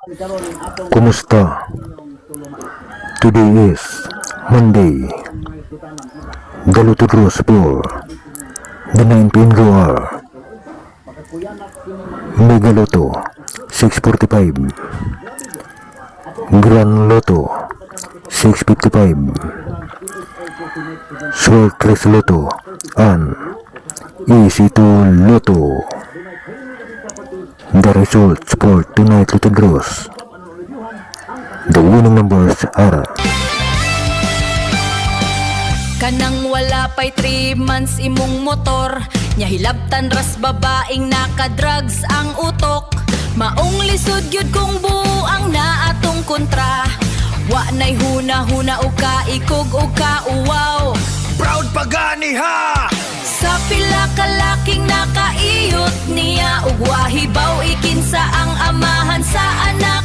Kumusta? Today is Monday, the Lotto draws for the 9 pin drawer. Mega Lotto 645, Grand Lotto 655, Sortless Lotto, and Easy 2 Lotto. The results for tonight's Lotto draws. The winning numbers are kanang wala pa'y 3 months imong motor, nya hilabtan ras babaeng naka-drugs ang utok. Maong lisod gyud kung buang na atong kontra, wa nay huna-huna o kaikog o kauwaw. Proud pagani ha! Sa pila ka laking nakaiyot niya ug wahibaw ikinsa ang amahan sa anak.